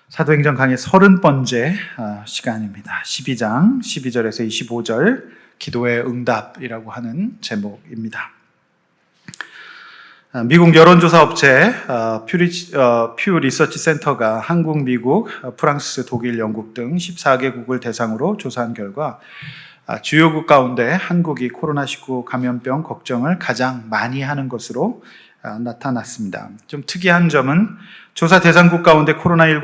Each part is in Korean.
사도행전 강의 30번째 시간입니다. 12장 12절에서 25절 기도의 응답이라고 하는 제목입니다. 미국 여론조사 업체 퓨 리서치 센터가 한국, 미국, 프랑스, 독일, 영국 등 14개국을 대상으로 조사한 결과 주요국 가운데 한국이 코로나19 감염병 걱정을 가장 많이 하는 것으로 나타났습니다. 좀 특이한 점은 조사 대상국 가운데 코로나19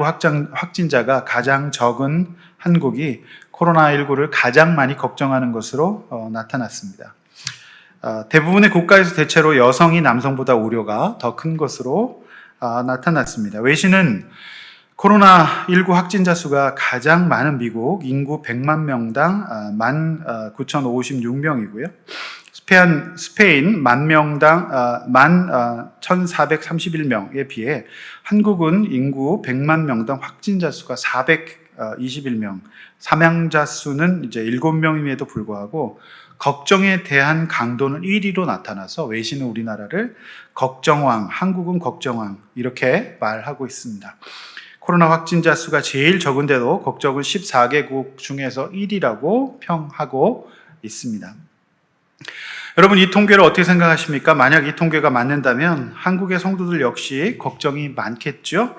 확진자가 가장 적은 한국이 코로나19를 가장 많이 걱정하는 것으로 나타났습니다. 대부분의 국가에서 대체로 여성이 남성보다 우려가 더 큰 것으로 나타났습니다. 외신은 코로나19 확진자 수가 가장 많은 미국, 인구 100만 명당 19,056명이고요. 스페인 10,000명당 11,431명에 비해 한국은 인구 100만 명당 확진자 수가 421명, 사망자 수는 이제 7명임에도 불구하고 걱정에 대한 강도는 1위로 나타나서 외신은 우리나라를 걱정왕, 한국은 걱정왕 이렇게 말하고 있습니다. 코로나 확진자 수가 제일 적은데도 걱정은 14개국 중에서 1위라고 평하고 있습니다. 여러분, 이 통계를 어떻게 생각하십니까? 만약 이 통계가 맞는다면 한국의 성도들 역시 걱정이 많겠죠?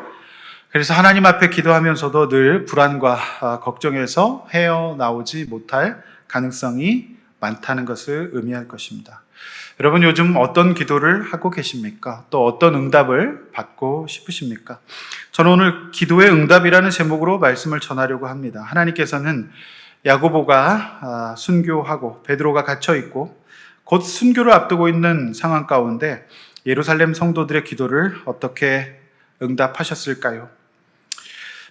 그래서 하나님 앞에 기도하면서도 늘 불안과 걱정에서 헤어나오지 못할 가능성이 많다는 것을 의미할 것입니다. 여러분, 요즘 어떤 기도를 하고 계십니까? 또 어떤 응답을 받고 싶으십니까? 저는 오늘 기도의 응답이라는 제목으로 말씀을 전하려고 합니다. 하나님께서는 야고보가 순교하고 베드로가 갇혀있고 곧 순교를 앞두고 있는 상황 가운데 예루살렘 성도들의 기도를 어떻게 응답하셨을까요?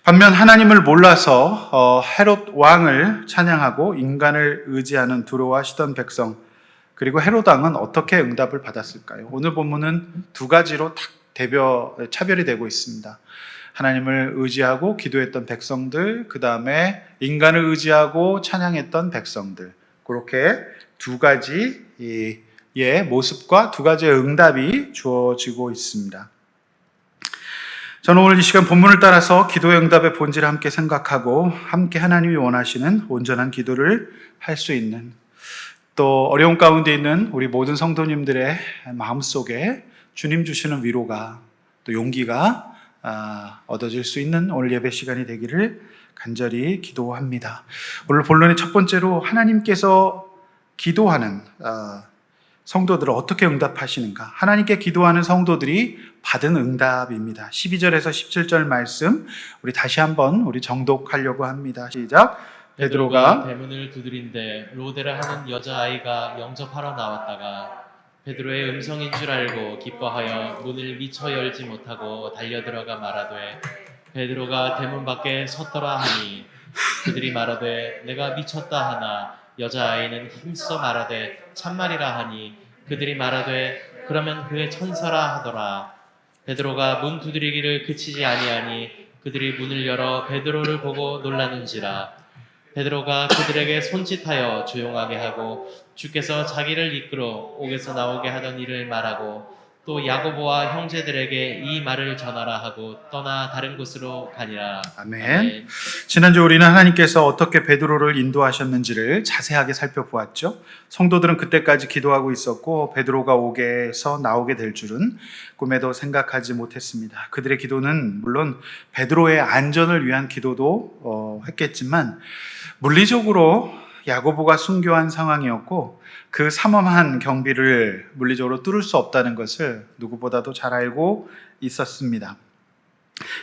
반면 하나님을 몰라서 헤롯 왕을 찬양하고 인간을 의지하는 두려워하시던 백성, 그리고 헤롯 왕은 어떻게 응답을 받았을까요? 오늘 본문은 두 가지로 차별이 되고 있습니다. 하나님을 의지하고 기도했던 백성들, 그 다음에 인간을 의지하고 찬양했던 백성들, 그렇게 두 가지의 모습과 두 가지의 응답이 주어지고 있습니다. 저는 오늘 이 시간 본문을 따라서 기도의 응답의 본질을 함께 생각하고 함께 하나님이 원하시는 온전한 기도를 할 수 있는, 또 어려운 가운데 있는 우리 모든 성도님들의 마음속에 주님 주시는 위로가 또 용기가 얻어질 수 있는 오늘 예배 시간이 되기를 간절히 기도합니다. 오늘 본론의 첫 번째로 하나님께서 기도하는 성도들을 어떻게 응답하시는가, 하나님께 기도하는 성도들이 받은 응답입니다. 12절에서 17절 말씀 우리 다시 한번 우리 정독하려고 합니다. 시작. 베드로가 대문을 두드린데 로데라 하는 여자아이가 영접하러 나왔다가 베드로의 음성인 줄 알고 기뻐하여 문을 미처 열지 못하고 달려들어가 말하되 베드로가 대문 밖에 섰더라 하니 그들이 말하되 내가 미쳤다 하나 여자아이는 힘써 말하되 참말이라 하니 그들이 말하되 그러면 그의 천사라 하더라. 베드로가 문 두드리기를 그치지 아니하니 그들이 문을 열어 베드로를 보고 놀라는지라. 베드로가 그들에게 손짓하여 조용하게 하고 주께서 자기를 이끌어 옥에서 나오게 하던 일을 말하고 또 야고보와 형제들에게 이 말을 전하라 하고 떠나 다른 곳으로 가니라. 아멘. 지난주 우리는 하나님께서 어떻게 베드로를 인도하셨는지를 자세하게 살펴보았죠. 성도들은 그때까지 기도하고 있었고 베드로가 옥에서 나오게 될 줄은 꿈에도 생각하지 못했습니다. 그들의 기도는 물론 베드로의 안전을 위한 기도도 했겠지만 물리적으로 야고보가 순교한 상황이었고 그 삼엄한 경비를 물리적으로 뚫을 수 없다는 것을 누구보다도 잘 알고 있었습니다.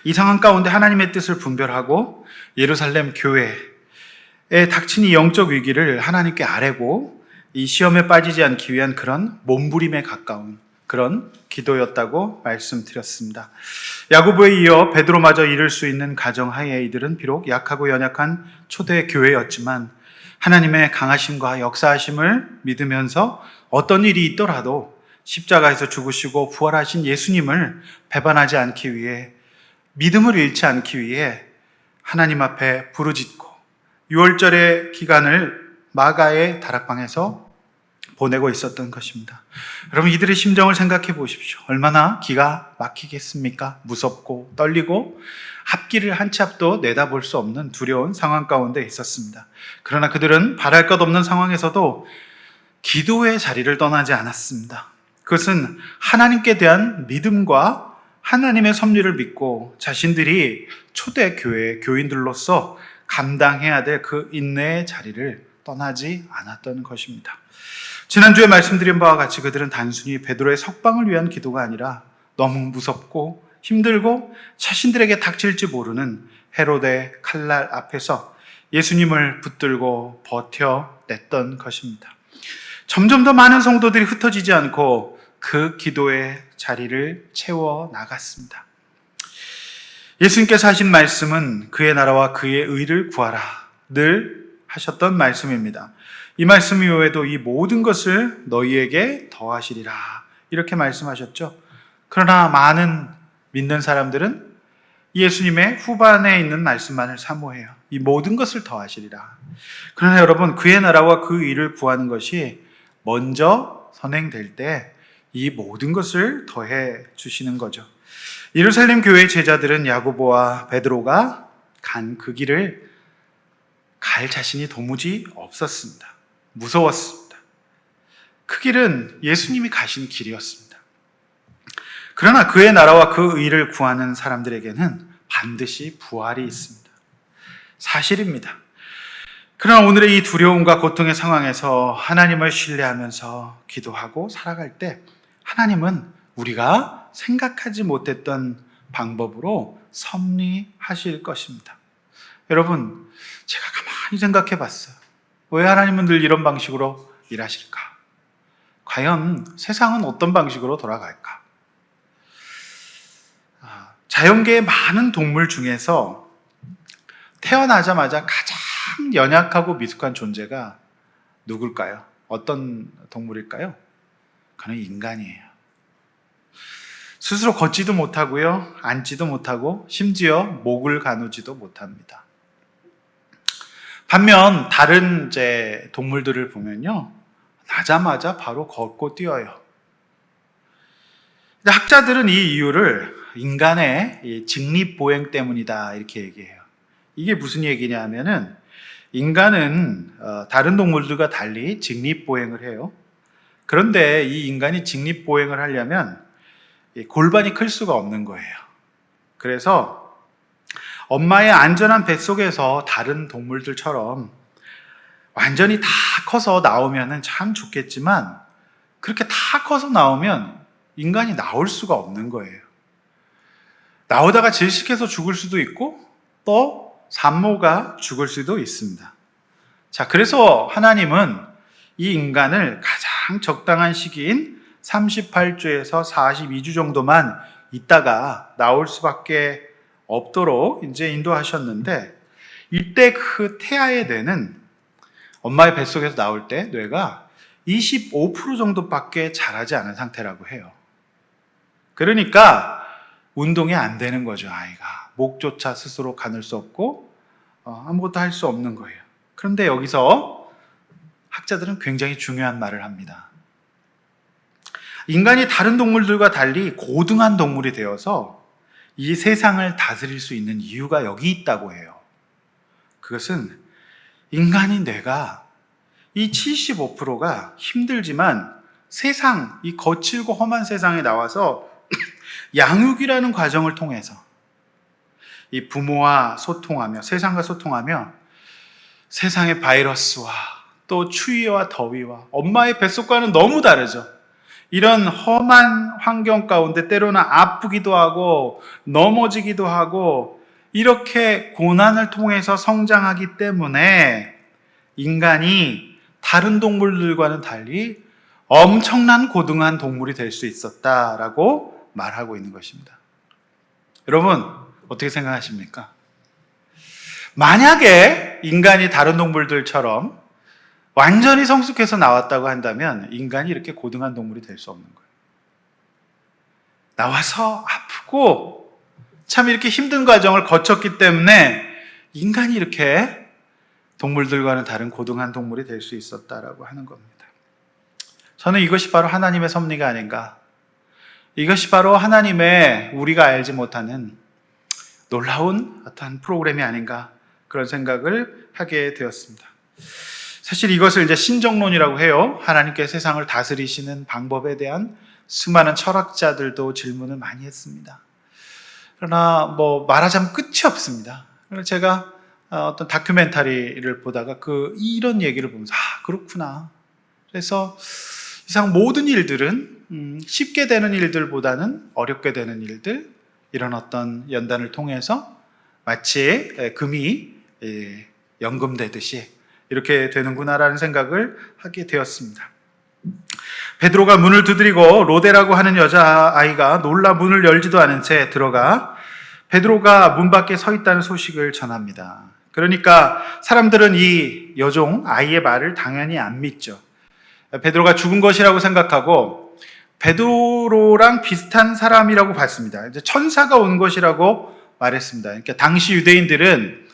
이 상황 가운데 하나님의 뜻을 분별하고 예루살렘 교회에 닥친 이 영적 위기를 하나님께 아뢰고 이 시험에 빠지지 않기 위한 그런 몸부림에 가까운 그런 기도였다고 말씀드렸습니다. 야고보에 이어 베드로마저 이룰 수 있는 가정하에 이들은 비록 약하고 연약한 초대 교회였지만 하나님의 강하심과 역사하심을 믿으면서 어떤 일이 있더라도 십자가에서 죽으시고 부활하신 예수님을 배반하지 않기 위해, 믿음을 잃지 않기 위해 하나님 앞에 부르짖고 6월절의 기간을 마가의 다락방에서 보내고 있었던 것입니다. 여러분, 이들의 심정을 생각해 보십시오. 얼마나 기가 막히겠습니까? 무섭고 떨리고 앞길을 한 치 앞도 내다볼 수 없는 두려운 상황 가운데 있었습니다. 그러나 그들은 바랄 것 없는 상황에서도 기도의 자리를 떠나지 않았습니다. 그것은 하나님께 대한 믿음과 하나님의 섭리를 믿고 자신들이 초대교회 교인들로서 감당해야 될 그 인내의 자리를 떠나지 않았던 것입니다. 지난주에 말씀드린 바와 같이 그들은 단순히 베드로의 석방을 위한 기도가 아니라 너무 무섭고 힘들고 자신들에게 닥칠지 모르는 헤롯의 칼날 앞에서 예수님을 붙들고 버텨냈던 것입니다. 점점 더 많은 성도들이 흩어지지 않고 그 기도의 자리를 채워 나갔습니다. 예수님께서 하신 말씀은 그의 나라와 그의 의를 구하라 늘 하셨던 말씀입니다. 이 말씀 이후에도 이 모든 것을 너희에게 더하시리라 이렇게 말씀하셨죠. 그러나 많은 믿는 사람들은 예수님의 후반에 있는 말씀만을 사모해요. 이 모든 것을 더하시리라. 그러나 여러분, 그의 나라와 그 의를 구하는 것이 먼저 선행될 때 이 모든 것을 더해 주시는 거죠. 예루살렘 교회의 제자들은 야고보와 베드로가 간 그 길을 갈 자신이 도무지 없었습니다. 무서웠습니다. 그 길은 예수님이 가신 길이었습니다. 그러나 그의 나라와 그 의를 구하는 사람들에게는 반드시 부활이 있습니다. 사실입니다. 그러나 오늘의 이 두려움과 고통의 상황에서 하나님을 신뢰하면서 기도하고 살아갈 때 하나님은 우리가 생각하지 못했던 방법으로 섭리하실 것입니다. 여러분, 제가 가만히 생각해 봤어요. 왜 하나님은 늘 이런 방식으로 일하실까? 과연 세상은 어떤 방식으로 돌아갈까? 자연계의 많은 동물 중에서 태어나자마자 가장 연약하고 미숙한 존재가 누굴까요? 어떤 동물일까요? 그는 인간이에요. 스스로 걷지도 못하고요, 앉지도 못하고 심지어 목을 가누지도 못합니다. 반면 다른 동물들을 보면요, 나자마자 바로 걷고 뛰어요. 근데 학자들은 이 이유를 인간의 직립보행 때문이다 이렇게 얘기해요. 이게 무슨 얘기냐 하면은 인간은 다른 동물들과 달리 직립보행을 해요. 그런데 이 인간이 직립보행을 하려면 골반이 클 수가 없는 거예요. 그래서 엄마의 안전한 뱃속에서 다른 동물들처럼 완전히 다 커서 나오면 참 좋겠지만 그렇게 다 커서 나오면 인간이 나올 수가 없는 거예요. 나오다가 질식해서 죽을 수도 있고 또 산모가 죽을 수도 있습니다. 자, 그래서 하나님은 이 인간을 가장 적당한 시기인 38주에서 42주 정도만 있다가 나올 수밖에 없도록 이제 인도하셨는데, 이때 그 태아의 뇌는 엄마의 뱃속에서 나올 때 뇌가 25% 정도밖에 자라지 않은 상태라고 해요. 그러니까 운동이 안 되는 거죠, 아이가. 목조차 스스로 가눌 수 없고 아무것도 할 수 없는 거예요. 그런데 여기서 학자들은 굉장히 중요한 말을 합니다. 인간이 다른 동물들과 달리 고등한 동물이 되어서 이 세상을 다스릴 수 있는 이유가 여기 있다고 해요. 그것은 인간의 뇌가 이 75%가 힘들지만 세상, 이 거칠고 험한 세상에 나와서 양육이라는 과정을 통해서 이 부모와 소통하며 세상과 소통하며 세상의 바이러스와 또 추위와 더위와 엄마의 뱃속과는 너무 다르죠. 이런 험한 환경 가운데 때로는 아프기도 하고 넘어지기도 하고 이렇게 고난을 통해서 성장하기 때문에 인간이 다른 동물들과는 달리 엄청난 고등한 동물이 될 수 있었다라고 말하고 있는 것입니다. 여러분, 어떻게 생각하십니까? 만약에 인간이 다른 동물들처럼 완전히 성숙해서 나왔다고 한다면 인간이 이렇게 고등한 동물이 될 수 없는 거예요. 나와서 아프고 참 이렇게 힘든 과정을 거쳤기 때문에 인간이 이렇게 동물들과는 다른 고등한 동물이 될 수 있었다라고 하는 겁니다. 저는 이것이 바로 하나님의 섭리가 아닌가. 이것이 바로 하나님의 우리가 알지 못하는 놀라운 어떤 프로그램이 아닌가. 그런 생각을 하게 되었습니다. 사실 이것을 이제 신정론이라고 해요. 하나님께 세상을 다스리시는 방법에 대한 수많은 철학자들도 질문을 많이 했습니다. 그러나 말하자면 끝이 없습니다. 그래서 제가 어떤 다큐멘터리를 보다가 이런 얘기를 보면서 그렇구나. 그래서 이상 모든 일들은 쉽게 되는 일들보다는 어렵게 되는 일들, 이런 어떤 연단을 통해서 마치 금이 연금되듯이 이렇게 되는구나라는 생각을 하게 되었습니다. 베드로가 문을 두드리고 로데라고 하는 여자아이가 놀라 문을 열지도 않은 채 들어가 베드로가 문 밖에 서 있다는 소식을 전합니다. 그러니까 사람들은 이 여종 아이의 말을 당연히 안 믿죠. 베드로가 죽은 것이라고 생각하고 베드로랑 비슷한 사람이라고 봤습니다. 이제 천사가 온 것이라고 말했습니다. 그러니까 당시 유대인들은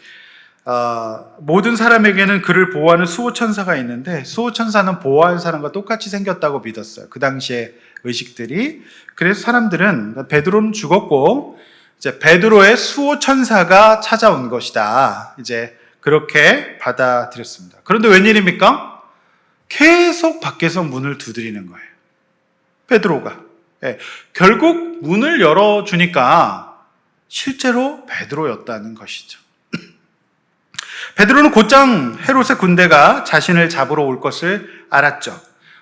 모든 사람에게는 그를 보호하는 수호천사가 있는데 수호천사는 보호하는 사람과 똑같이 생겼다고 믿었어요. 그 당시의 의식들이. 그래서 사람들은 베드로는 죽었고 이제 베드로의 수호천사가 찾아온 것이다. 이제 그렇게 받아들였습니다. 그런데 웬일입니까? 계속 밖에서 문을 두드리는 거예요. 베드로가. 결국 문을 열어주니까 실제로 베드로였다는 것이죠. 베드로는 곧장 헤롯의 군대가 자신을 잡으러 올 것을 알았죠.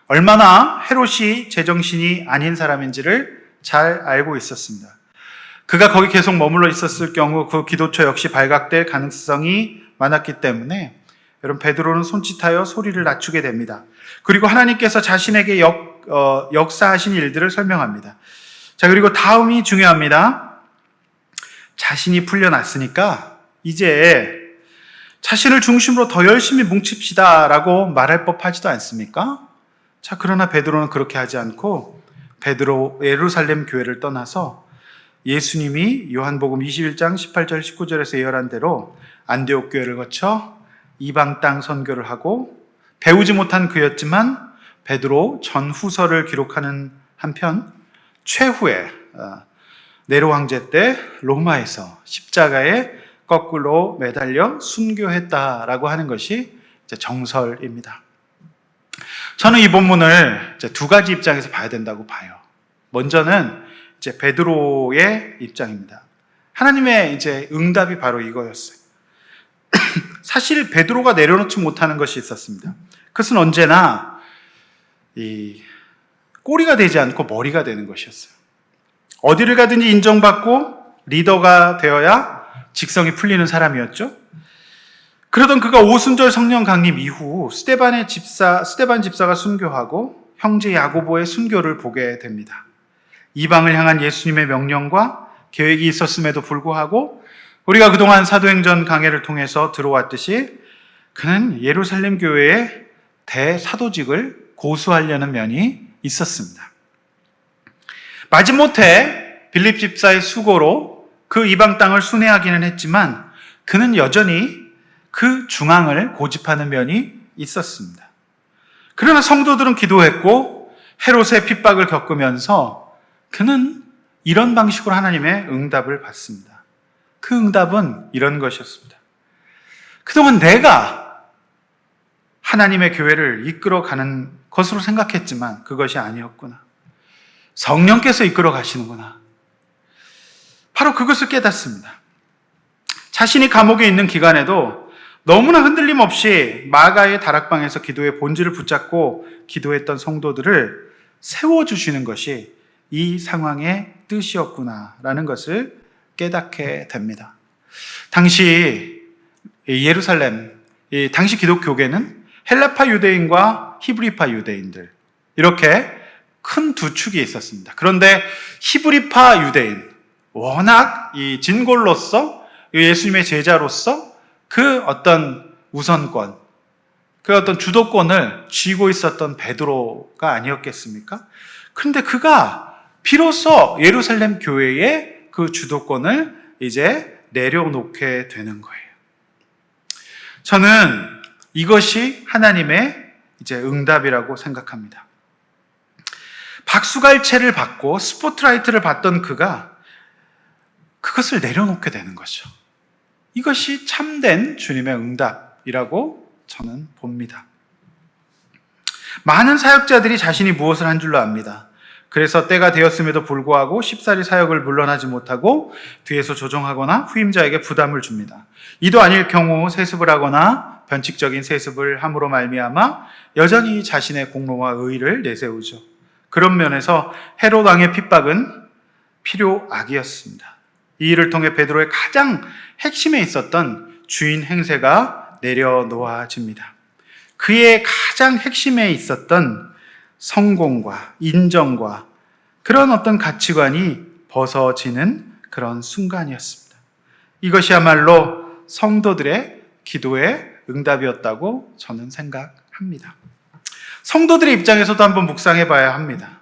얼마나 헤롯이 제정신이 아닌 사람인지를 잘 알고 있었습니다. 그가 거기 계속 머물러 있었을 경우 그 기도처 역시 발각될 가능성이 많았기 때문에 여러분 베드로는 손짓하여 소리를 낮추게 됩니다. 그리고 하나님께서 자신에게 역사하신 일들을 설명합니다. 자, 그리고 다음이 중요합니다. 자신이 풀려났으니까 이제 자신을 중심으로 더 열심히 뭉칩시다 라고 말할 법하지도 않습니까? 자, 그러나 베드로는 그렇게 하지 않고 예루살렘 교회를 떠나서 예수님이 요한복음 21장 18절 19절에서 예언한 대로 안디옥 교회를 거쳐 이방 땅 선교를 하고 배우지 못한 그였지만 베드로 전후서를 기록하는 한편 최후에 네로 황제 때 로마에서 십자가에 거꾸로 매달려 순교했다라고 하는 것이 이제 정설입니다. 저는 이 본문을 이제 두 가지 입장에서 봐야 된다고 봐요. 먼저는 이제 베드로의 입장입니다. 하나님의 이제 응답이 바로 이거였어요. 사실 베드로가 내려놓지 못하는 것이 있었습니다. 그것은 언제나 이 꼬리가 되지 않고 머리가 되는 것이었어요. 어디를 가든지 인정받고 리더가 되어야 직성이 풀리는 사람이었죠. 그러던 그가 오순절 성령 강림 이후 스데반 집사가 순교하고 형제 야고보의 순교를 보게 됩니다. 이방을 향한 예수님의 명령과 계획이 있었음에도 불구하고 우리가 그동안 사도행전 강해를 통해서 들어왔듯이 그는 예루살렘 교회의 대사도직을 고수하려는 면이 있었습니다. 마지못해 빌립 집사의 수고로 그 이방 땅을 순회하기는 했지만 그는 여전히 그 중앙을 고집하는 면이 있었습니다. 그러나 성도들은 기도했고 헤롯의 핍박을 겪으면서 그는 이런 방식으로 하나님의 응답을 받습니다. 그 응답은 이런 것이었습니다. 그동안 내가 하나님의 교회를 이끌어가는 것으로 생각했지만 그것이 아니었구나. 성령께서 이끌어 가시는구나. 바로 그것을 깨닫습니다. 자신이 감옥에 있는 기간에도 너무나 흔들림 없이 마가의 다락방에서 기도의 본질을 붙잡고 기도했던 성도들을 세워주시는 것이 이 상황의 뜻이었구나라는 것을 깨닫게 됩니다. 당시 예루살렘, 당시 기독교계는 헬라파 유대인과 히브리파 유대인들 이렇게 큰 두 축이 있었습니다. 그런데 히브리파 유대인, 워낙 이 진골로서 예수님의 제자로서 그 어떤 우선권, 그 어떤 주도권을 쥐고 있었던 베드로가 아니었겠습니까? 그런데 그가 비로소 예루살렘 교회의 그 주도권을 이제 내려놓게 되는 거예요. 저는 이것이 하나님의 이제 응답이라고 생각합니다. 박수갈채를 받고 스포트라이트를 받던 그가 그것을 내려놓게 되는 거죠. 이것이 참된 주님의 응답이라고 저는 봅니다. 많은 사역자들이 자신이 무엇을 한 줄로 압니다. 그래서 때가 되었음에도 불구하고 쉽사리 사역을 물러나지 못하고 뒤에서 조종하거나 후임자에게 부담을 줍니다. 이도 아닐 경우 세습을 하거나 변칙적인 세습을 함으로 말미암아 여전히 자신의 공로와 의의를 내세우죠. 그런 면에서 헤롯 왕의 핍박은 필요악이었습니다. 이 일을 통해 베드로의 가장 핵심에 있었던 주인 행세가 내려놓아집니다. 그의 가장 핵심에 있었던 성공과 인정과 그런 어떤 가치관이 벗어지는 그런 순간이었습니다. 이것이야말로 성도들의 기도의 응답이었다고 저는 생각합니다. 성도들의 입장에서도 한번 묵상해 봐야 합니다.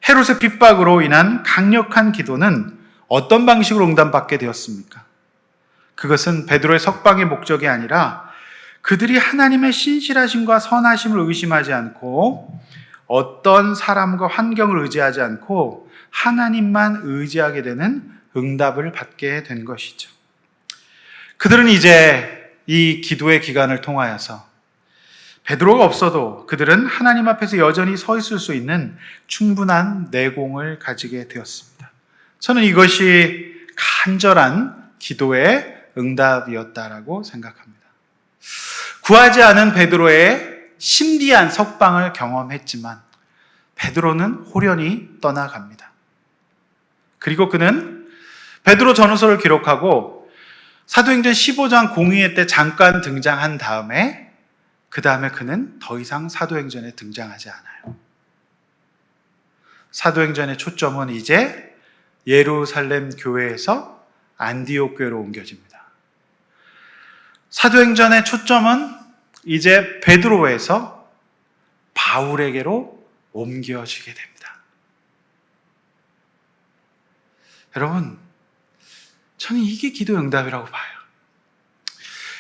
헤롯의 핍박으로 인한 강력한 기도는 어떤 방식으로 응답받게 되었습니까? 그것은 베드로의 석방의 목적이 아니라 그들이 하나님의 신실하심과 선하심을 의심하지 않고 어떤 사람과 환경을 의지하지 않고 하나님만 의지하게 되는 응답을 받게 된 것이죠. 그들은 이제 이 기도의 기간을 통하여서 베드로가 없어도 그들은 하나님 앞에서 여전히 서 있을 수 있는 충분한 내공을 가지게 되었습니다. 저는 이것이 간절한 기도의 응답이었다라고 생각합니다. 구하지 않은 베드로의 심디한 석방을 경험했지만 베드로는 호련히 떠나갑니다. 그리고 그는 베드로 전후서를 기록하고 사도행전 15장 공의회 때 잠깐 등장한 다음에 그 다음에 그는 더 이상 사도행전에 등장하지 않아요. 사도행전의 초점은 이제 예루살렘 교회에서 안디옥 교회로 옮겨집니다. 사도행전의 초점은 이제 베드로에서 바울에게로 옮겨지게 됩니다. 여러분, 저는 이게 기도 응답이라고 봐요.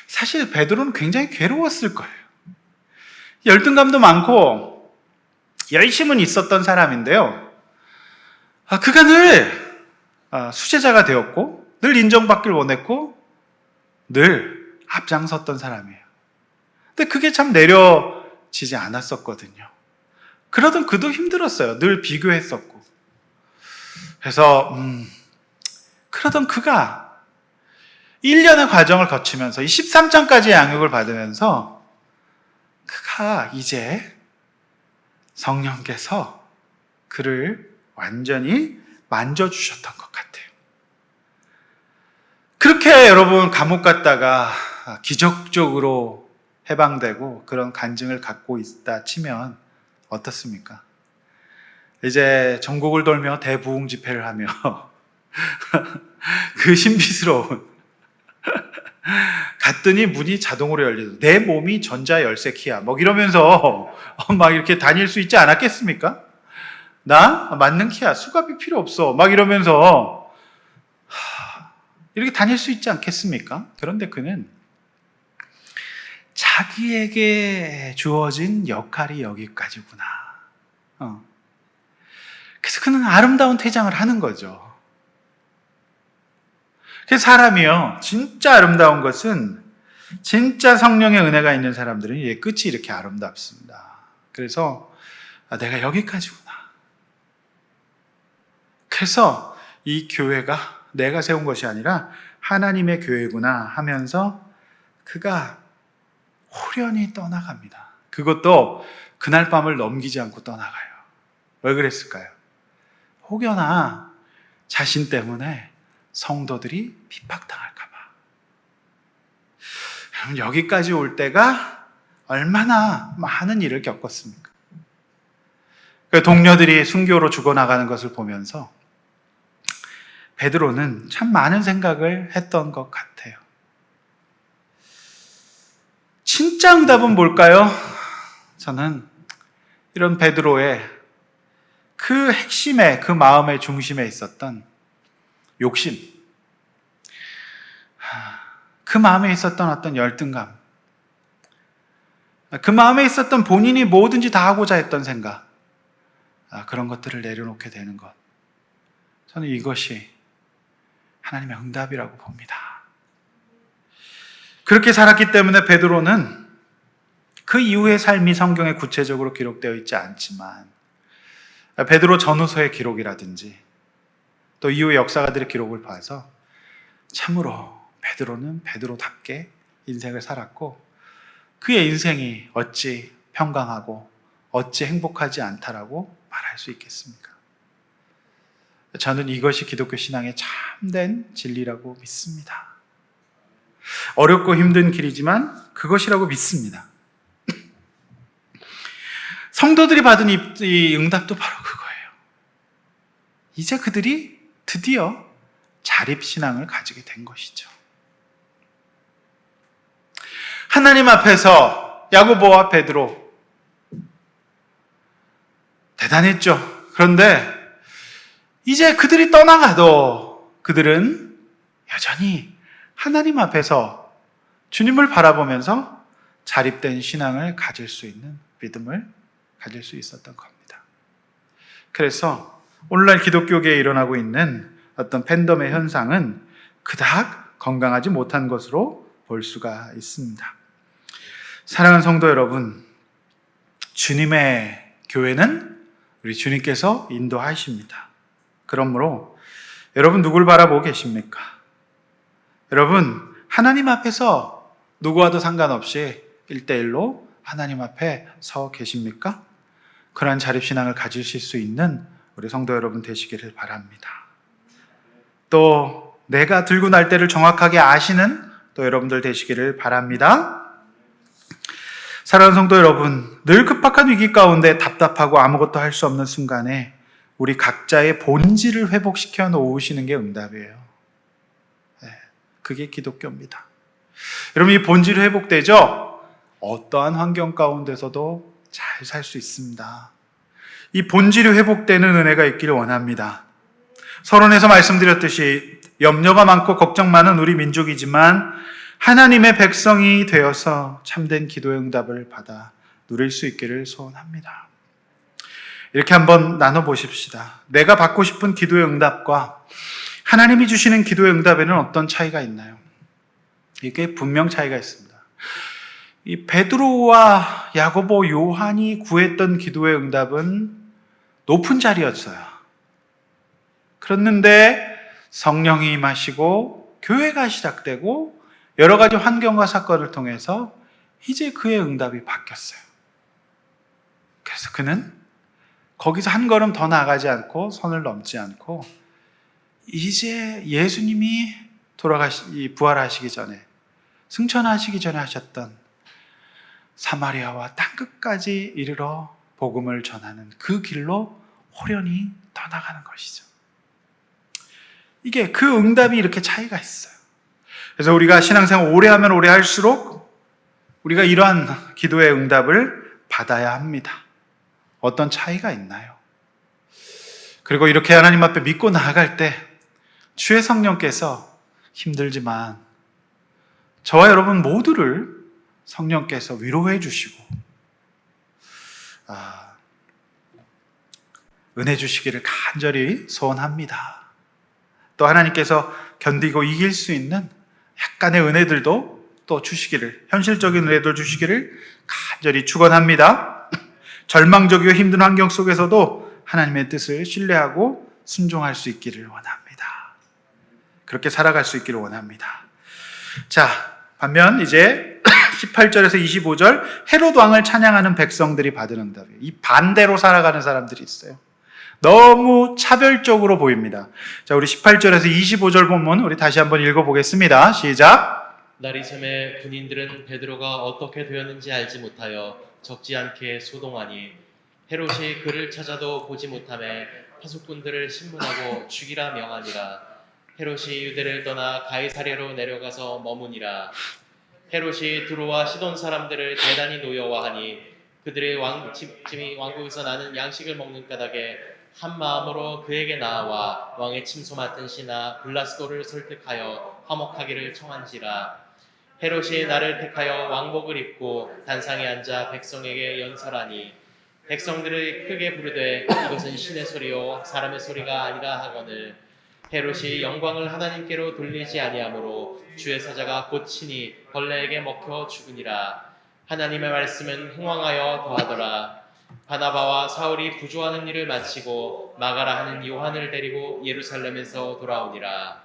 사실 베드로는 굉장히 괴로웠을 거예요. 열등감도 많고 열심은 있었던 사람인데요. 그가 늘 수제자가 되었고 늘 인정받길 원했고 늘 앞장섰던 사람이에요. 근데 그게 참 내려지지 않았었거든요. 그러던 그도 힘들었어요. 늘 비교했었고. 그래서 그러던 그가 1년의 과정을 거치면서 이 13장까지의 양육을 받으면서 그가 이제 성령께서 그를 완전히 만져주셨던 것 같아요. 그렇게 여러분 감옥 갔다가 기적적으로 해방되고 그런 간증을 갖고 있다 치면 어떻습니까? 이제 전국을 돌며 대부흥 집회를 하며 그 신비스러운 갔더니 문이 자동으로 열리고 내 몸이 전자 열쇠 키야 뭐 이러면서 막 이렇게 다닐 수 있지 않았겠습니까? 나 맞는 키야 수갑이 필요 없어 막 이러면서 이렇게 다닐 수 있지 않겠습니까? 그런데 그는 자기에게 주어진 역할이 여기까지구나. 그래서 그는 아름다운 퇴장을 하는 거죠. 그 사람이요, 진짜 아름다운 것은 진짜 성령의 은혜가 있는 사람들은 끝이 이렇게 아름답습니다. 그래서 내가 여기까지구나. 그래서 이 교회가 내가 세운 것이 아니라 하나님의 교회구나 하면서 그가 호련히 떠나갑니다. 그것도 그날 밤을 넘기지 않고 떠나가요. 왜 그랬을까요? 혹여나 자신 때문에 성도들이 핍박당할까 봐. 여기까지 올 때가 얼마나 많은 일을 겪었습니까? 동료들이 순교로 죽어나가는 것을 보면서 베드로는 참 많은 생각을 했던 것 같아요. 진짜 응답은 뭘까요? 저는 이런 베드로의 그 핵심에, 그 마음의 중심에 있었던 욕심, 그 마음에 있었던 어떤 열등감, 그 마음에 있었던 본인이 뭐든지 다 하고자 했던 생각, 그런 것들을 내려놓게 되는 것. 저는 이것이 하나님의 응답이라고 봅니다. 그렇게 살았기 때문에 베드로는 그 이후의 삶이 성경에 구체적으로 기록되어 있지 않지만 베드로 전후서의 기록이라든지 또 이후의 역사가들의 기록을 봐서 참으로 베드로는 베드로답게 인생을 살았고 그의 인생이 어찌 평강하고 어찌 행복하지 않다라고 말할 수 있겠습니까? 저는 이것이 기독교 신앙의 참된 진리라고 믿습니다. 어렵고 힘든 길이지만 그것이라고 믿습니다. 성도들이 받은 이 응답도 바로 그거예요. 이제 그들이 드디어 자립신앙을 가지게 된 것이죠. 하나님 앞에서 야고보와 베드로 대단했죠. 그런데 이제 그들이 떠나가도 그들은 여전히 하나님 앞에서 주님을 바라보면서 자립된 신앙을 가질 수 있는 믿음을 가질 수 있었던 겁니다. 그래서 오늘날 기독교계에 일어나고 있는 어떤 팬덤의 현상은 그닥 건강하지 못한 것으로 볼 수가 있습니다. 사랑하는 성도 여러분, 주님의 교회는 우리 주님께서 인도하십니다. 그러므로 여러분 누굴 바라보고 계십니까? 여러분 하나님 앞에서 누구와도 상관없이 1대1로 하나님 앞에 서 계십니까? 그러한 자립신앙을 가지실 수 있는 우리 성도 여러분 되시기를 바랍니다. 또 내가 들고 날 때를 정확하게 아시는 또 여러분들 되시기를 바랍니다. 사랑하는 성도 여러분, 늘 급박한 위기 가운데 답답하고 아무것도 할 수 없는 순간에 우리 각자의 본질을 회복시켜 놓으시는 게 응답이에요. 그게 기독교입니다. 여러분 이 본질이 회복되죠? 어떠한 환경 가운데서도 잘 살 수 있습니다. 이 본질이 회복되는 은혜가 있기를 원합니다. 서론에서 말씀드렸듯이 염려가 많고 걱정 많은 우리 민족이지만 하나님의 백성이 되어서 참된 기도의 응답을 받아 누릴 수 있기를 소원합니다. 이렇게 한번 나눠보십시다. 내가 받고 싶은 기도의 응답과 하나님이 주시는 기도의 응답에는 어떤 차이가 있나요? 이게 분명 차이가 있습니다. 이 베드로와 야고보, 요한이 구했던 기도의 응답은 높은 자리였어요. 그랬는데 성령이 임하시고 교회가 시작되고 여러 가지 환경과 사건을 통해서 이제 그의 응답이 바뀌었어요. 그래서 그는 거기서 한 걸음 더 나가지 않고 선을 넘지 않고 이제 예수님이 부활하시기 전에 승천하시기 전에 하셨던 사마리아와 땅끝까지 이르러 복음을 전하는 그 길로 호련히 떠나가는 것이죠. 이게 그 응답이 이렇게 차이가 있어요. 그래서 우리가 신앙생활 오래 하면 오래 할수록 우리가 이러한 기도의 응답을 받아야 합니다. 어떤 차이가 있나요? 그리고 이렇게 하나님 앞에 믿고 나아갈 때 주의 성령께서 힘들지만 저와 여러분 모두를 성령께서 위로해 주시고 은혜 주시기를 간절히 소원합니다. 또 하나님께서 견디고 이길 수 있는 약간의 은혜들도 또 주시기를, 현실적인 은혜들 주시기를 간절히 축원합니다. 절망적이고 힘든 환경 속에서도 하나님의 뜻을 신뢰하고 순종할 수 있기를 원합니다. 그렇게 살아갈 수 있기를 원합니다. 자, 반면 이제 18절에서 25절 헤롯 왕을 찬양하는 백성들이 받은 응답이에요. 이 반대로 살아가는 사람들이 있어요. 너무 차별적으로 보입니다. 자, 우리 18절에서 25절 본문 우리 다시 한번 읽어보겠습니다. 시작. 날이 새매 군인들은 베드로가 어떻게 되었는지 알지 못하여 적지 않게 소동하니 헤롯이 그를 찾아도 보지 못하매 파수꾼들을 신문하고 죽이라 명하니라. 헤롯이 유대를 떠나 가이사랴로 내려가서 머무니라. 헤롯이 두로와 시돈 사람들을 대단히 노여워하니 그들의 집이 왕국에서 나는 양식을 먹는 까닭에 한 마음으로 그에게 나아와 왕의 침소 맡은 신하 블라스도를 설득하여 화목하기를 청한지라. 헤롯이 나를 택하여 왕복을 입고 단상에 앉아 백성에게 연설하니 백성들을 크게 부르되 이것은 신의 소리요 사람의 소리가 아니라 하거늘 헤롯이 영광을 하나님께로 돌리지 아니하므로 주의 사자가 곧 친히 벌레에게 먹혀 죽으니라. 하나님의 말씀은 흥왕하여 더하더라. 바나바와 사울이 부조하는 일을 마치고 마가라 하는 요한을 데리고 예루살렘에서 돌아오니라.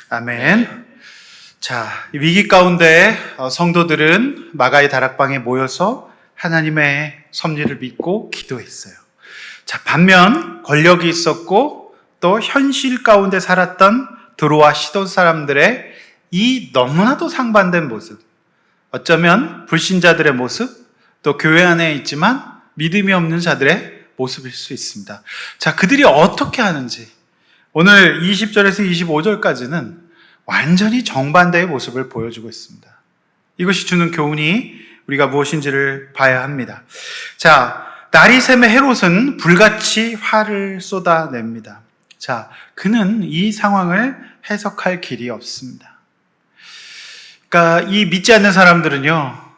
아멘. 자, 이 위기 가운데 성도들은 마가의 다락방에 모여서 하나님의 섭리를 믿고 기도했어요. 자, 반면 권력이 있었고 또 현실 가운데 살았던 드로아 시돈 사람들의 이 너무나도 상반된 모습, 어쩌면 불신자들의 모습, 또 교회 안에 있지만 믿음이 없는 자들의 모습일 수 있습니다. 자, 그들이 어떻게 하는지 오늘 20절에서 25절까지는 완전히 정반대의 모습을 보여주고 있습니다. 이것이 주는 교훈이 우리가 무엇인지를 봐야 합니다. 자, 날이 새매 헤롯은 불같이 화를 쏟아냅니다. 자, 그는 이 상황을 해석할 길이 없습니다. 그러니까 이 믿지 않는 사람들은요,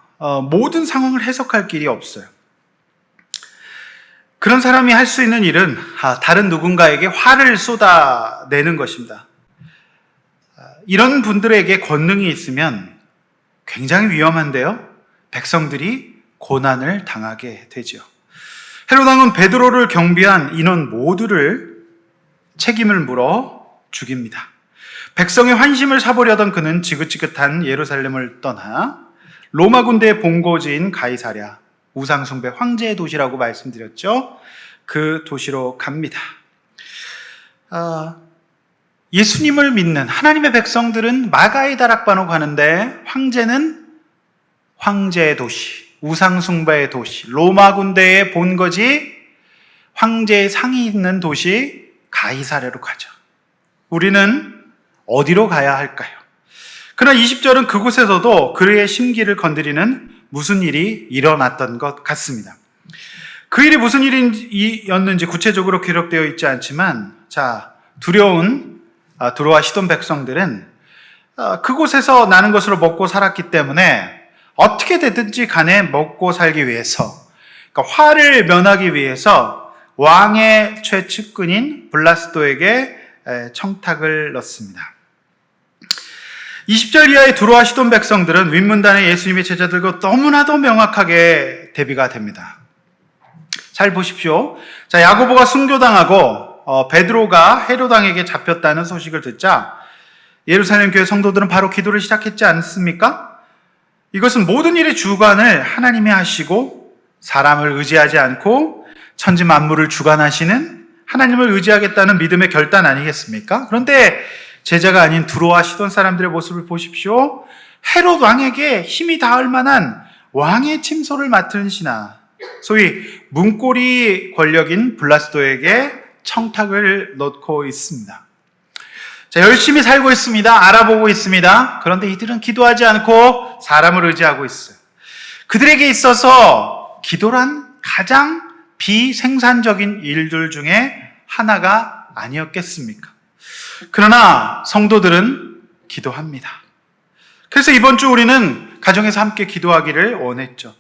모든 상황을 해석할 길이 없어요. 그런 사람이 할 수 있는 일은 다른 누군가에게 화를 쏟아내는 것입니다. 이런 분들에게 권능이 있으면 굉장히 위험한데요. 백성들이 고난을 당하게 되죠. 헤롯 왕은 베드로를 경비한 인원 모두를 책임을 물어 죽입니다. 백성의 환심을 사보려던 그는 지긋지긋한 예루살렘을 떠나 로마 군대의 본거지인 가이사랴, 우상숭배 황제의 도시라고 말씀드렸죠. 그 도시로 갑니다. 예수님을 믿는 하나님의 백성들은 마가의 다락방으로 가는데 황제는 황제의 도시, 우상숭배의 도시, 로마 군대의 본거지 황제의 상이 있는 도시 가이사랴로 가죠. 우리는 어디로 가야 할까요? 그러나 20절은 그곳에서도 그의 심기를 건드리는 무슨 일이 일어났던 것 같습니다. 그 일이 무슨 일이었는지 구체적으로 기록되어 있지 않지만, 자, 두려운 드로아 시돈 백성들은 그곳에서 나는 것으로 먹고 살았기 때문에 어떻게 되든지 간에 먹고 살기 위해서, 그러니까 화를 면하기 위해서 왕의 최측근인 블라스도에게 청탁을 넣습니다. 20절 이하의 드로아 시돈 백성들은 윗문단의 예수님의 제자들과 너무나도 명확하게 대비가 됩니다. 잘 보십시오. 자, 야고보가 순교당하고 베드로가 헤롯 왕에게 잡혔다는 소식을 듣자 예루살렘 교회 성도들은 바로 기도를 시작했지 않습니까? 이것은 모든 일의 주관을 하나님이 하시고 사람을 의지하지 않고 천지 만물을 주관하시는 하나님을 의지하겠다는 믿음의 결단 아니겠습니까? 그런데 제자가 아닌 드로아 시돈 사람들의 모습을 보십시오. 헤롯 왕에게 힘이 닿을 만한 왕의 침소를 맡은 신하, 소위 문고리 권력인 블라스도에게 청탁을 넣고 있습니다. 자, 열심히 살고 있습니다. 알아보고 있습니다. 그런데 이들은 기도하지 않고 사람을 의지하고 있어요. 그들에게 있어서 기도란 가장 비생산적인 일들 중에 하나가 아니었겠습니까? 그러나 성도들은 기도합니다. 그래서 이번 주 우리는 가정에서 함께 기도하기를 원했죠.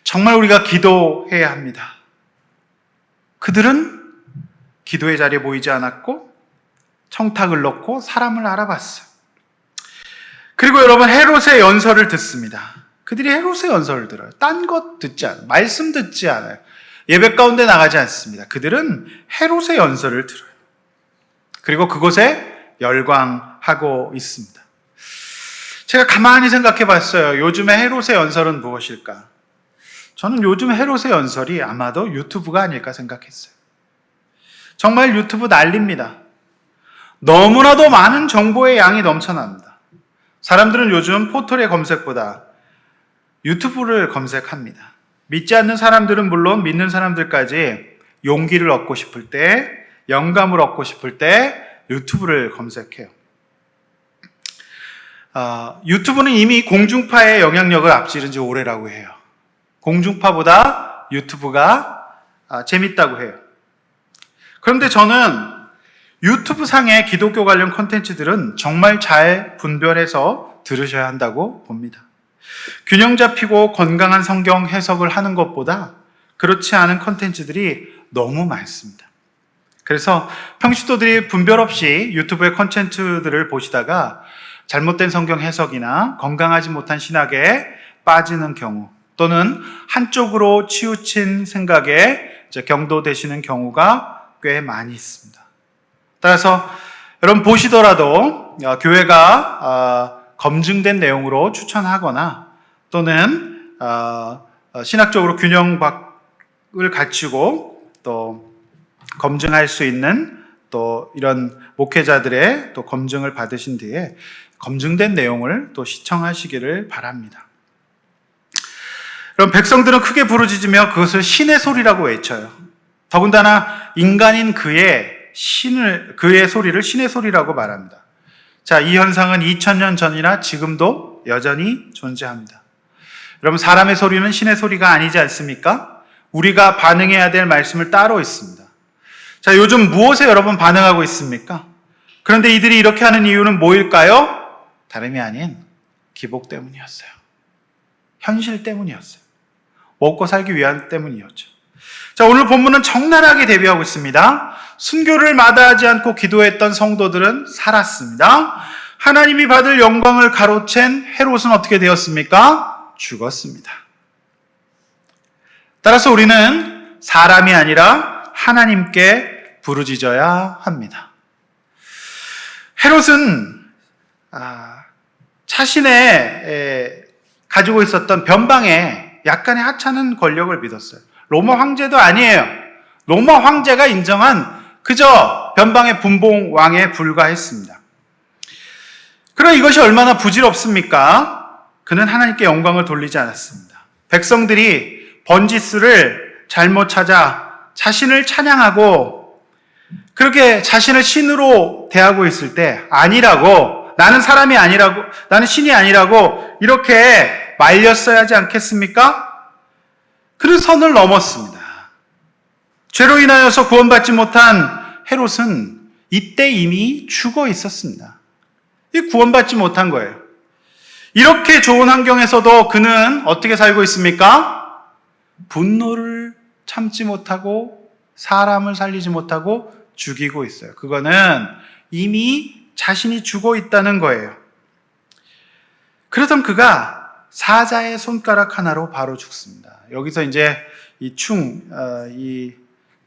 정말 우리가 기도해야 합니다. 그들은 기도의 자리에 모이지 않았고 청탁을 넣고 사람을 알아봤어요. 그리고 여러분, 헤롯의 연설을 듣습니다. 그들이 헤롯의 연설을 들어요. 딴 것 듣지 않아요. 말씀 듣지 않아요. 예배 가운데 나가지 않습니다. 그들은 헤롯의 연설을 들어요. 그리고 그곳에 열광하고 있습니다. 제가 가만히 생각해 봤어요. 요즘의 헤롯의 연설은 무엇일까? 저는 요즘 헤롯의 연설이 아마도 유튜브가 아닐까 생각했어요. 정말 유튜브 난립니다. 너무나도 많은 정보의 양이 넘쳐납니다. 사람들은 요즘 포털의 검색보다 유튜브를 검색합니다. 믿지 않는 사람들은 물론 믿는 사람들까지 용기를 얻고 싶을 때, 영감을 얻고 싶을 때 유튜브를 검색해요. 유튜브는 이미 공중파의 영향력을 앞지른 지 오래라고 해요. 공중파보다 유튜브가 재밌다고 해요. 그런데 저는 유튜브 상의 기독교 관련 콘텐츠들은 정말 잘 분별해서 들으셔야 한다고 봅니다. 균형 잡히고 건강한 성경 해석을 하는 것보다 그렇지 않은 콘텐츠들이 너무 많습니다. 그래서 평신도들이 분별 없이 유튜브의 콘텐츠들을 보시다가 잘못된 성경 해석이나 건강하지 못한 신학에 빠지는 경우, 또는 한쪽으로 치우친 생각에 경도되시는 경우가 꽤 많이 있습니다. 따라서 여러분 보시더라도 교회가 검증된 내용으로 추천하거나 또는 신학적으로 균형을 갖추고 또 검증할 수 있는 또 이런 목회자들의 또 검증을 받으신 뒤에 검증된 내용을 또 시청하시기를 바랍니다. 그럼 백성들은 크게 부르짖으며 그것을 신의 소리라고 외쳐요. 더군다나 인간인 그의 소리를 신의 소리라고 말합니다. 자, 이 현상은 2000년 전이나 지금도 여전히 존재합니다. 여러분, 사람의 소리는 신의 소리가 아니지 않습니까? 우리가 반응해야 될 말씀을 따로 있습니다. 자, 요즘 무엇에 여러분 반응하고 있습니까? 그런데 이들이 이렇게 하는 이유는 뭐일까요? 다름이 아닌 기복 때문이었어요. 현실 때문이었어요. 먹고 살기 위한 때문이었죠. 자, 오늘 본문은 적나라하게 대비하고 있습니다. 순교를 마다하지 않고 기도했던 성도들은 살았습니다. 하나님이 받을 영광을 가로챈 헤롯은 어떻게 되었습니까? 죽었습니다. 따라서 우리는 사람이 아니라 하나님께 부르짖어야 합니다. 헤롯은 자신의 가지고 있었던 변방에 약간의 하찮은 권력을 믿었어요. 로마 황제도 아니에요. 로마 황제가 인정한 그저 변방의 분봉 왕에 불과했습니다. 그럼 이것이 얼마나 부질없습니까? 그는 하나님께 영광을 돌리지 않았습니다. 백성들이 번지수를 잘못 찾아 자신을 찬양하고 그렇게 자신을 신으로 대하고 있을 때 아니라고, 나는 사람이 아니라고, 나는 신이 아니라고 이렇게 말렸어야 하지 않겠습니까? 그는 선을 넘었습니다. 죄로 인하여서 구원받지 못한 헤롯은 이때 이미 죽어 있었습니다. 이 구원받지 못한 거예요. 이렇게 좋은 환경에서도 그는 어떻게 살고 있습니까? 분노를 참지 못하고 사람을 살리지 못하고 죽이고 있어요. 그거는 이미 자신이 죽어 있다는 거예요. 그러던 그가 사자의 손가락 하나로 바로 죽습니다. 여기서 이제 이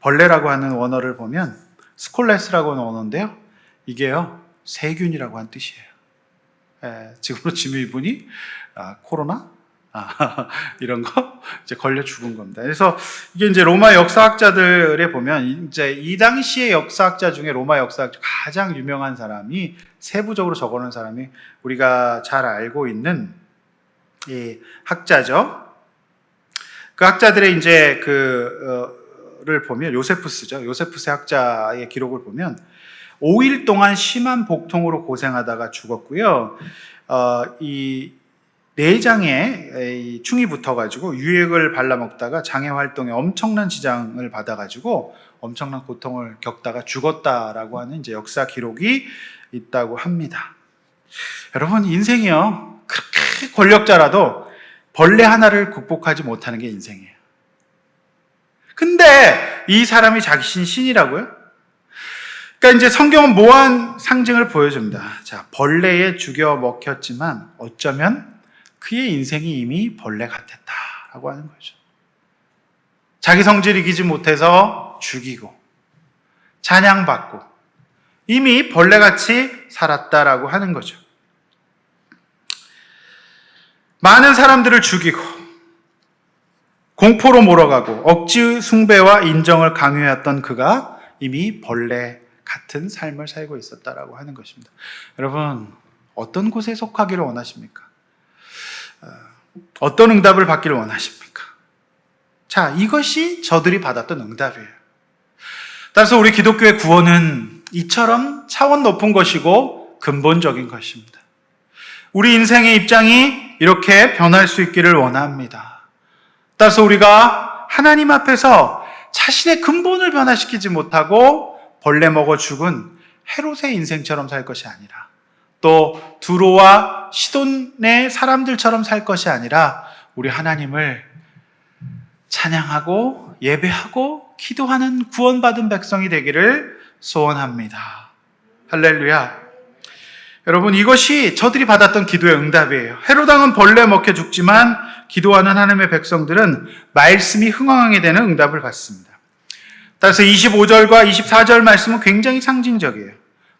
벌레라고 하는 원어를 보면 스콜레스라고 하는 원어인데요. 이게요, 세균이라고 하는 뜻이에요. 지금으로 치면 이분이 코로나? 이런 거 이제 걸려 죽은 겁니다. 그래서 이게 이제 로마 역사학자들에 보면 이제 이 당시의 역사학자 중에 로마 역사학자 가장 유명한 사람이, 세부적으로 적어놓은 사람이 우리가 잘 알고 있는 이 학자죠. 그 학자들의 이제 를 보면 요세푸스죠. 요세푸스 학자의 기록을 보면 5일 동안 심한 복통으로 고생하다가 죽었고요. 이 내장에 충이 붙어가지고 유액을 발라먹다가 장애 활동에 엄청난 지장을 받아가지고 엄청난 고통을 겪다가 죽었다라고 하는 이제 역사 기록이 있다고 합니다. 여러분, 인생이요, 그렇게 권력자라도 벌레 하나를 극복하지 못하는 게 인생이에요. 근데 이 사람이 자신 신이라고요? 그러니까 이제 성경은 모호한 상징을 보여줍니다. 자, 벌레에 죽여 먹혔지만 어쩌면 그의 인생이 이미 벌레 같았다라고 하는 거죠. 자기 성질 이기지 못해서 죽이고 찬양받고 이미 벌레같이 살았다라고 하는 거죠. 많은 사람들을 죽이고 공포로 몰아가고 억지 숭배와 인정을 강요했던 그가 이미 벌레 같은 삶을 살고 있었다라고 하는 것입니다. 여러분, 어떤 곳에 속하기를 원하십니까? 어떤 응답을 받기를 원하십니까? 자, 이것이 저들이 받았던 응답이에요. 따라서 우리 기독교의 구원은 이처럼 차원 높은 것이고 근본적인 것입니다. 우리 인생의 입장이 이렇게 변할 수 있기를 원합니다. 따라서 우리가 하나님 앞에서 자신의 근본을 변화시키지 못하고 벌레 먹어 죽은 헤롯의 인생처럼 살 것이 아니라, 또 두로와 시돈의 사람들처럼 살 것이 아니라 우리 하나님을 찬양하고 믿고 예배하고 기도하는 구원받은 백성이 되기를 소원합니다. 할렐루야. 여러분, 이것이 저들이 받았던 기도의 응답이에요. 헤롯 왕은 벌레 먹혀 죽지만 기도하는 하나님의 백성들은 말씀이 흥황하게 되는 응답을 받습니다. 따라서 25절과 24절 말씀은 굉장히 상징적이에요.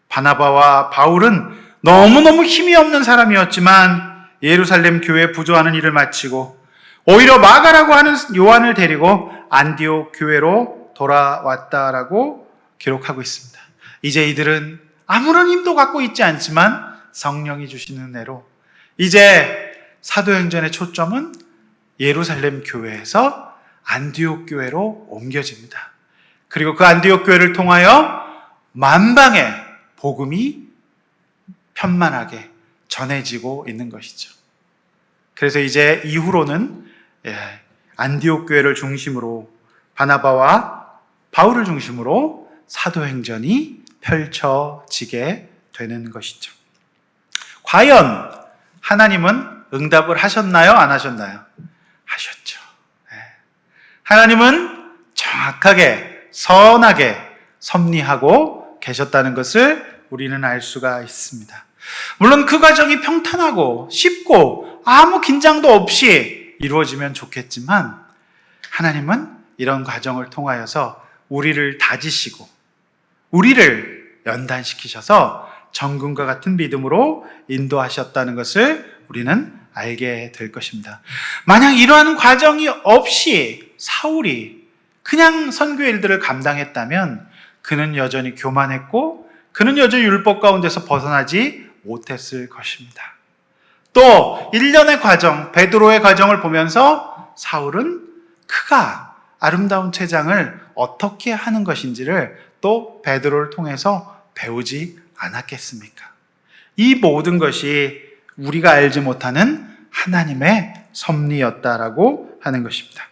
바나바와 바울은 너무너무 힘이 없는 사람이었지만 예루살렘 교회에 부조하는 일을 마치고 오히려 마가라고 하는 요한을 데리고 안디옥 교회로 돌아왔다라고 기록하고 있습니다. 이제 이들은 아무런 힘도 갖고 있지 않지만 성령이 주시는 은혜로 이제 사도행전의 초점은 예루살렘 교회에서 안디옥 교회로 옮겨집니다. 그리고 그 안디옥 교회를 통하여 만방에 복음이 편만하게 전해지고 있는 것이죠. 그래서 이제 이후로는 안디옥 교회를 중심으로 바나바와 바울을 중심으로 사도행전이 펼쳐지게 되는 것이죠. 과연 하나님은 응답을 하셨나요? 안 하셨나요? 하셨죠. 하나님은 정확하게 선하게 섭리하고 계셨다는 것을 우리는 알 수가 있습니다. 물론 그 과정이 평탄하고 쉽고 아무 긴장도 없이 이루어지면 좋겠지만 하나님은 이런 과정을 통하여서 우리를 다지시고 우리를 연단시키셔서 정금과 같은 믿음으로 인도하셨다는 것을 우리는 알게 될 것입니다. 만약 이러한 과정이 없이 사울이 그냥 선교의 일들을 감당했다면 그는 여전히 교만했고 그는 여전히 율법 가운데서 벗어나지 못했을 것입니다. 또 1년의 과정, 베드로의 과정을 보면서 사울은 그가 아름다운 체장을 어떻게 하는 것인지를 또 베드로를 통해서 배우지 않았겠습니까? 이 모든 것이 우리가 알지 못하는 하나님의 섭리였다라고 하는 것입니다.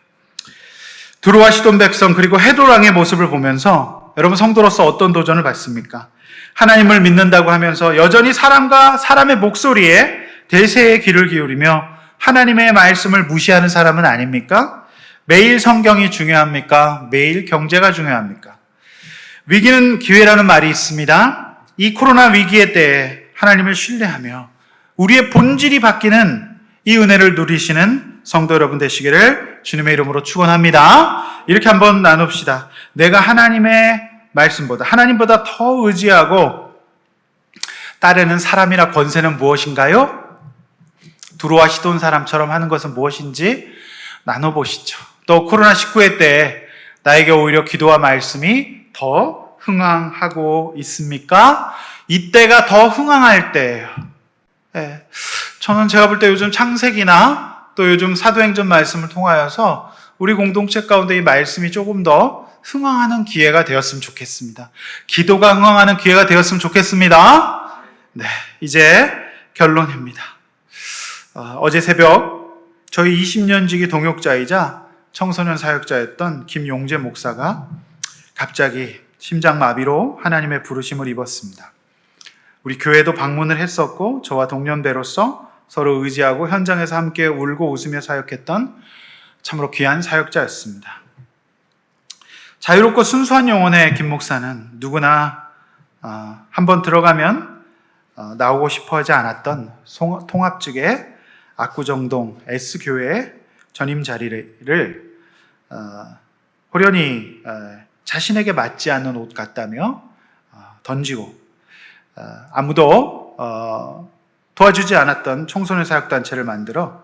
두로와 시돈 백성 그리고 헤롯 왕의 모습을 보면서 여러분 성도로서 어떤 도전을 받습니까? 하나님을 믿는다고 하면서 여전히 사람과 사람의 목소리에 대세의 귀를 기울이며 하나님의 말씀을 무시하는 사람은 아닙니까? 매일 성경이 중요합니까? 매일 경제가 중요합니까? 위기는 기회라는 말이 있습니다. 이 코로나 위기의 때에 하나님을 신뢰하며 우리의 본질이 바뀌는 이 은혜를 누리시는 성도 여러분 되시기를 주님의 이름으로 축원합니다. 이렇게 한번 나눕시다. 내가 하나님의 말씀보다 하나님보다 더 의지하고 따르는 사람이나 권세는 무엇인가요? 두로와 시돈 사람처럼 하는 것은 무엇인지 나눠보시죠. 또 코로나19의 때에 나에게 오히려 기도와 말씀이 더 흥황하고 있습니까? 이때가 더 흥황할 때예요. 저는 제가 볼 때 요즘 창세기나 또 요즘 사도행전 말씀을 통하여서 우리 공동체 가운데 이 말씀이 조금 더 흥황하는 기회가 되었으면 좋겠습니다. 기도가 흥황하는 기회가 되었으면 좋겠습니다. 네, 이제 결론입니다. 어제 새벽 저희 20년 지기 동역자이자 청소년 사역자였던 김용재 목사가 갑자기 심장마비로 하나님의 부르심을 입었습니다. 우리 교회도 방문을 했었고 저와 동년배로서 서로 의지하고 현장에서 함께 울고 웃으며 사역했던 참으로 귀한 사역자였습니다. 자유롭고 순수한 영혼의 김 목사는 누구나 한번 들어가면 나오고 싶어 하지 않았던 통합직의 압구정동 S교회의 전임 자리를 호련히 자신에게 맞지 않는 옷 같다며 던지고 아무도 도와주지 않았던 청소년 사역단체를 만들어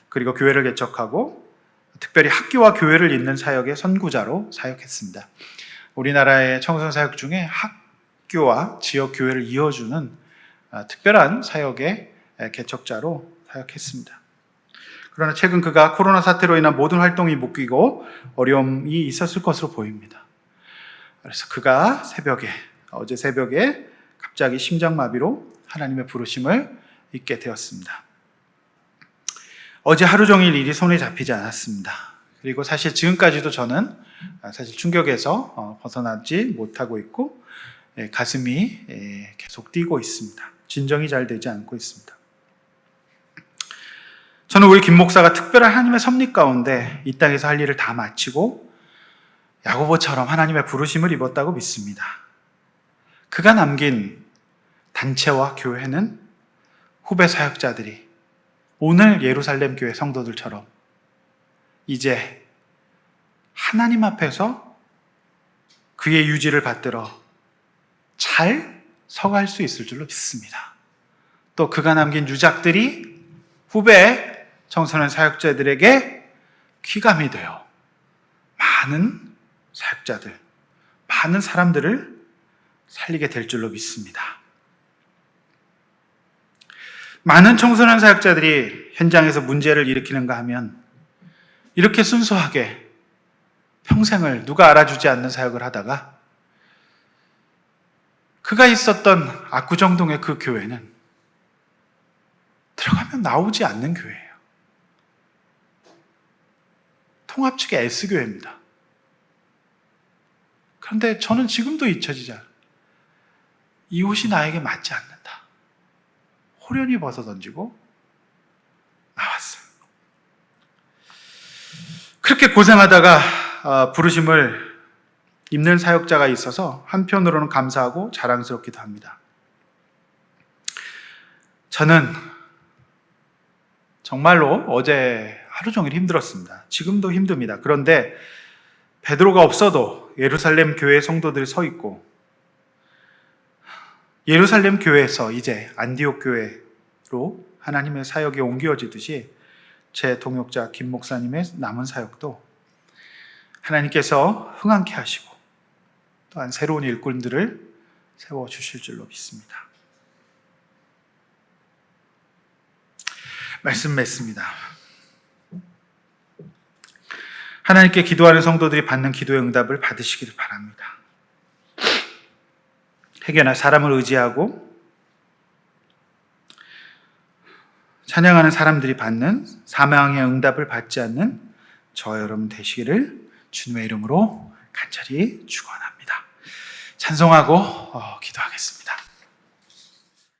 그리고 교회를 개척하고 특별히 학교와 교회를 잇는 사역의 선구자로 사역했습니다. 우리나라의 청소년 사역 중에 학교와 지역 교회를 이어주는 특별한 사역의 개척자로 사역했습니다. 그러나 최근 그가 코로나 사태로 인한 모든 활동이 묶이고 어려움이 있었을 것으로 보입니다. 그래서 그가 어제 새벽에 갑자기 심장마비로 하나님의 부르심을 잊게 되었습니다. 어제 하루 종일 일이 손에 잡히지 않았습니다. 그리고 사실 지금까지도 저는 사실 충격에서 벗어나지 못하고 있고 가슴이 계속 뛰고 있습니다. 진정이 잘 되지 않고 있습니다. 저는 우리 김 목사가 특별한 하나님의 섭리 가운데 이 땅에서 할 일을 다 마치고 야고보처럼 하나님의 부르심을 입었다고 믿습니다. 그가 남긴 단체와 교회는 후배 사역자들이 오늘 예루살렘 교회 성도들처럼 이제 하나님 앞에서 그의 유지를 받들어 잘 서갈 수 있을 줄로 믿습니다. 또 그가 남긴 유작들이 후배 청소년 사역자들에게 귀감이 되어 많은 사역자들, 많은 사람들을 살리게 될 줄로 믿습니다. 많은 청소년 사역자들이 현장에서 문제를 일으키는가 하면 이렇게 순수하게 평생을 누가 알아주지 않는 사역을 하다가 그가 있었던 압구정동의 그 교회는 들어가면 나오지 않는 교회예요. 통합 측의 S교회입니다. 그런데 저는 지금도 잊혀지지 않아요. 이 옷이 나에게 맞지 않는다. 호련히 벗어던지고 나왔어요. 그렇게 고생하다가 부르심을 입는 사역자가 있어서 한편으로는 감사하고 자랑스럽기도 합니다. 저는 정말로 어제 하루 종일 힘들었습니다. 지금도 힘듭니다. 그런데 베드로가 없어도 예루살렘 교회 성도들이 서 있고 예루살렘 교회에서 이제 안디옥 교회로 하나님의 사역이 옮겨지듯이 제 동역자 김 목사님의 남은 사역도 하나님께서 흥황케 하시고 또한 새로운 일꾼들을 세워주실 줄로 믿습니다. 말씀 맺습니다. 하나님께 기도하는 성도들이 받는 기도의 응답을 받으시기를 바랍니다. 해결나 사람을 의지하고 찬양하는 사람들이 받는 사명의 응답을 받지 않는 저와 여러분 되시기를 주님의 이름으로 간절히 축원합니다. 찬송하고 기도하겠습니다.